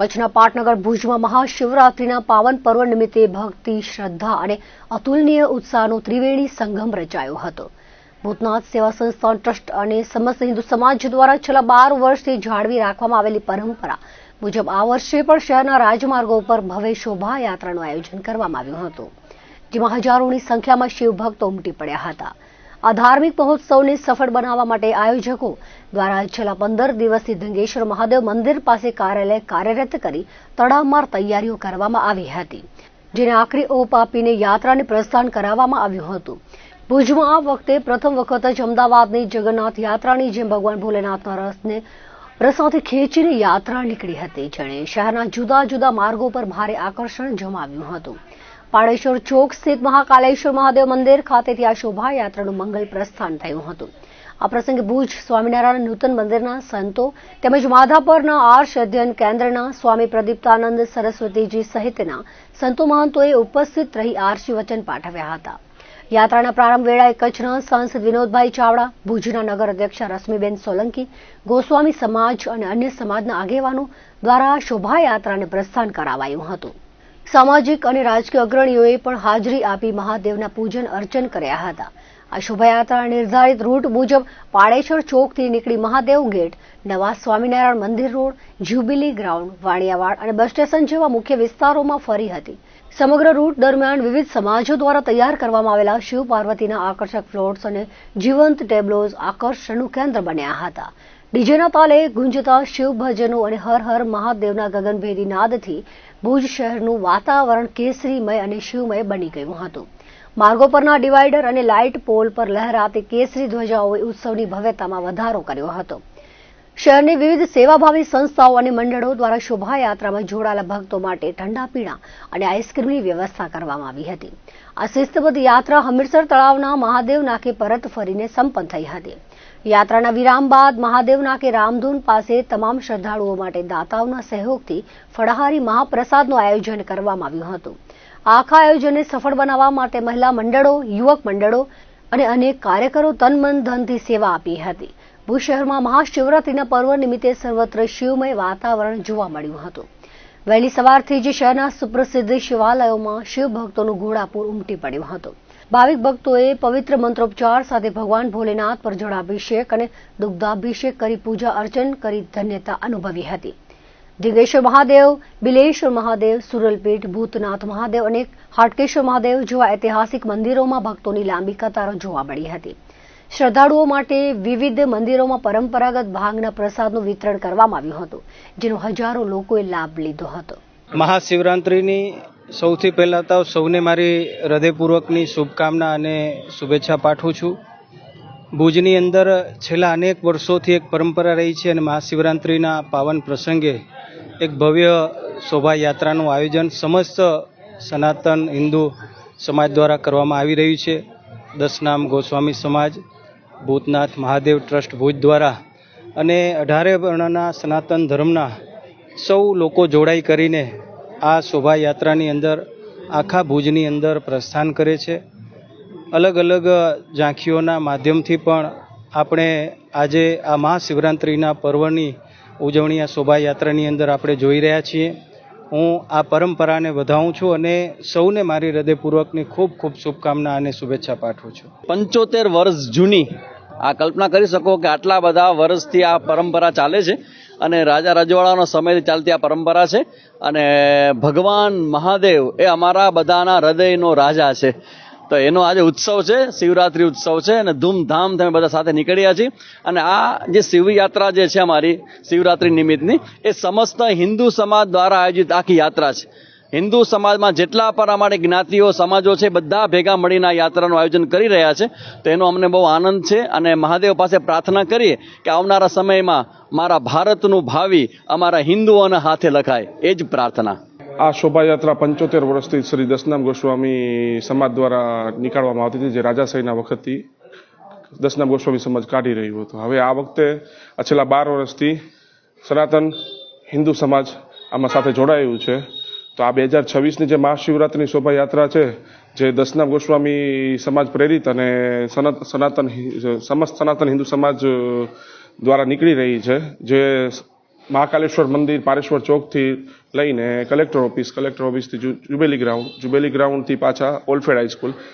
કચ્છના પાટનગર ભુજમાં મહાશિવરાત્રીના પાવન પર્વ નિમિત્તે ભક્તિ, શ્રદ્ધા અને અતુલનીય ઉત્સાહનો ત્રિવેણી સંગમ રચાયો હતો. ભૂતનાથ સેવા સંસ્થાન ટ્રસ્ટ અને સમસ્ત હિન્દુ સમાજ દ્વારા છેલ્લા 12 વર્ષથી જાળવી રાખવામાં આવેલી પરંપરા મુજબ આ વર્ષે પણ શહેરના રાજમાર્ગો પર ભવ્ય શોભાયાત્રાનું આયોજન કરવામાં આવ્યું હતું, જેમાં હજારોની સંખ્યામાં શિવભક્તો ઉમટી પડ્યા હતા. આ ધાર્મિક મહોત્સવને સફળ બનાવવા માટે આયોજકો દ્વારા છેલ્લા 15 દિવસથી ધંગેશ્વર મહાદેવ મંદિર પાસે કાર્યાલય કાર્યરત કરી તડામાર તૈયારીઓ કરવામાં આવી હતી, જેને આખરી ઓપ આપીને યાત્રાને પ્રસ્થાન કરાવવામાં આવ્યું હતું. ભુજમાં આ વખતે પ્રથમ વખત જ અમદાવાદની જગન્નાથ યાત્રાની જેમ ભગવાન ભોલેનાથના રથને રસાથી ખેંચીને યાત્રા નીકળી હતી, જેણે શહેરના જુદા જુદા માર્ગો પર ભારે આકર્ષણ જમાવ્યું હતું. પાડેશ્વર ચોક સ્થિત મહાકાલેશ્વર મહાદેવ મંદિર ખાતેથી આ શોભાયાત્રાનું મંગલ પ્રસ્થાન થયું હતું. આ પ્રસંગે ભુજ સ્વામિનારાયણ નૂતન મંદિરના સંતો તેમજ માધાપરના આર્ષ અધ્યયન કેન્દ્રના સ્વામી પ્રદીપ્તાનંદ સરસ્વતીજી સહિતના સંતો મહંતોએ ઉપસ્થિત રહી આશીર્વચન પાઠવ્યા હતા. યાત્રાના પ્રારંભ વેળાએ કચ્છના સાંસદ વિનોદભાઈ ચાવડા, ભુજના નગર અધ્યક્ષા રશ્મિબેન સોલંકી, ગોસ્વામી સમાજ અને અન્ય સમાજના આગેવાનો દ્વારા શોભાયાત્રાને પ્રસ્થાન કરાવાયું હતું. સામાજિક અને રાજકીય અગ્રણીઓએ પણ હાજરી આપી મહાદેવના પૂજન અર્ચન કર્યા હતા. આ શોભાયાત્રા નિર્ધારિત રૂટ મુજબ પાડેશ્વર ચોકથી નીકળી મહાદેવ ગેટ, નવા સ્વામિનારાયણ મંદિર રોડ, જ્યુબિલી ગ્રાઉન્ડ, વાણિયાવાડ અને બસ સ્ટેશન જેવા મુખ્ય વિસ્તારોમાં ફરી હતી. સમગ્ર રૂટ દરમિયાન વિવિધ સમાજો દ્વારા તૈયાર કરવામાં આવેલા શિવ પાર્વતીના આકર્ષક ફ્લોટ્સ અને જીવંત ટેબ્લોઝ આકર્ષણનું કેન્દ્ર બન્યા હતા. ડીજેના તાલે ગુંજતા શિવ ભજનો અને હર હર મહાદેવના ગગનભેદી નાદથી ભુજ શહેરનું વાતાવરણ કેસરીમય અને શિવમય બની ગયું હતું. માર્ગો પરના ડિવાઈડર અને લાઇટ પોલ પર લહેરાતી કેસરી ધ્વજાઓએ ઉત્સવની ભવ્યતામાં વધારો કર્યો હતો. શહેરની વિવિધ સેવાભાવી સંસ્થાઓ અને મંડળો દ્વારા શોભાયાત્રામાં જોડાયેલા ભક્તો માટે ઠંડા પીણા અને આઈસ્ક્રીમની વ્યવસ્થા કરવામાં આવી હતી. આ શિસ્તબદ્ધ યાત્રા હમીરસર તળાવના મહાદેવ નાકે પરત ફરીને સંપન્ન થઈ હતી. યાત્રાના વિરામ બાદ મહાદેવ નાકે રામધૂન પાસે તમામ શ્રદ્ધાળુઓ માટે દાતાઓના સહયોગથી ફળાહારી મહાપ્રસાદનું આયોજન કરવામાં આવ્યું હતું. આખા આયોજનને સફળ બનાવવા માટે મહિલા મંડળો, યુવક મંડળો અને અનેક કાર્યકરો તન મન ધનથી સેવા આપી હતી. ભુજ શહેરમાં મહાશિવરાત્રીના પર્વ નિમિત્તે સર્વત્ર શિવમય વાતાવરણ જોવા મળ્યું હતું. વહેલી સવારથી જ શહેરના સુપ્રસિદ્ધ શિવાલયોમાં શિવ ભક્તોનું ઘોડાપૂર ઉમટી પડ્યું હતું. ભાવિક ભક્તોએ પવિત્ર મંત્રોપચાર સાથે ભગવાન ભોલેનાથ પર જળાભિષેક અને દુગ્ધાભિષેક કરી પૂજા અર્ચન કરી ધન્યતા અનુભવી હતી. ધીંગેશ્વર મહાદેવ, બિલેશ્વર મહાદેવ, સુરલપીઠ, ભૂતનાથ મહાદેવ અને હાટકેશ્વર મહાદેવ જેવા ઐતિહાસિક મંદિરોમાં ભક્તોની લાંબી કતારો જોવા મળી હતી. શ્રદ્ધાળુઓ માટે વિવિધ મંદિરોમાં પરંપરાગત ભાંગના પ્રસાદનું વિતરણ કરવામાં આવ્યું હતું, જેનો હજારો લોકોએ લાભ લીધો હતો. મહાશિવરાત્રિની સૌથી પહેલાં તો સૌને મારી હૃદયપૂર્વકની શુભકામના અને શુભેચ્છા પાઠવું છું. ભુજની અંદર છેલ્લા અનેક વર્ષોથી એક પરંપરા રહી છે અને મહાશિવરાત્રિના પાવન પ્રસંગે એક ભવ્ય શોભાયાત્રાનું આયોજન સમસ્ત સનાતન હિન્દુ સમાજ દ્વારા કરવામાં આવી રહ્યું છે. દસનામ ગોસ્વામી સમાજ, ભૂતનાથ મહાદેવ ટ્રસ્ટ ભુજ દ્વારા અને 18 વર્ણના સનાતન ધર્મના સૌ લોકો જોડાઈ કરીને આ શોભાયાત્રાની અંદર આખા ભુજની અંદર પ્રસ્થાન કરે છે. અલગ અલગ ઝાંખીઓના માધ્યમથી પણ આપણે આજે આ મહાશિવરાત્રિના પર્વની ઉજવણી આ શોભાયાત્રાની અંદર આપણે જોઈ રહ્યા છીએ. હું આ પરંપરાને વધાવું છું અને સૌને મારી હૃદયપૂર્વકની ખૂબ ખૂબ શુભકામના અને શુભેચ્છા પાઠવું છું. 75 વર્ષ જૂની આ કલ્પના કરી શકો કે આટલા બધા વર્ષથી આ પરંપરા ચાલે છે અને રાજા રજવાડાનો સમયથી ચાલતી આ પરંપરા છે અને ભગવાન મહાદેવ એ અમારા બધાના હૃદયનો રાજા છે. તો એનો આજે ઉત્સવ છે, શિવરાત્રી ઉત્સવ છે અને ધૂમધામ તમે બધા સાથે નીકળ્યા છીએ. અને આ જે શિવયાત્રા જે છે અમારી શિવરાત્રી નિમિત્તની, એ સમસ્ત હિન્દુ સમાજ દ્વારા આયોજિત આખી યાત્રા છે. હિન્દુ સમાજમાં જેટલા પણ અમારી જ્ઞાતિઓ સમાજો છે બધા ભેગા મળીને આ યાત્રાનું આયોજન કરી રહ્યા છે. તો એનો અમને બહુ આનંદ છે અને મહાદેવ પાસે પ્રાર્થના કરીએ કે આવનારા સમયમાં મારા ભારતનું ભાવિ અમારા હિન્દુઓના હાથે લખાય, એ જ પ્રાર્થના. આ શોભાયાત્રા 75 વર્ષથી શ્રી દસનામ ગોસ્વામી સમાજ દ્વારા નીકાળવામાં આવતી હતી, જે રાજાશાહીના વખતથી દસનામ ગોસ્વામી સમાજ કાઢી રહ્યું હતું. હવે આ વખતે છેલ્લા 12 વર્ષથી સનાતન હિન્દુ સમાજ આમાં સાથે જોડાયું છે. તો આ 2026ની જે મહાશિવરાત્રિની શોભાયાત્રા છે, જે દસનામ ગોસ્વામી સમાજ પ્રેરિત અને સમસ્ત સનાતન હિન્દુ સમાજ દ્વારા નીકળી રહી છે, જે મહાકાલેશ્વર મંદિર પારેશ્વર ચોકથી લઈને કલેક્ટર ઓફિસથી જુબેલી ગ્રાઉન્ડથી પાછા ઓલફેડ હાઈસ્કૂલ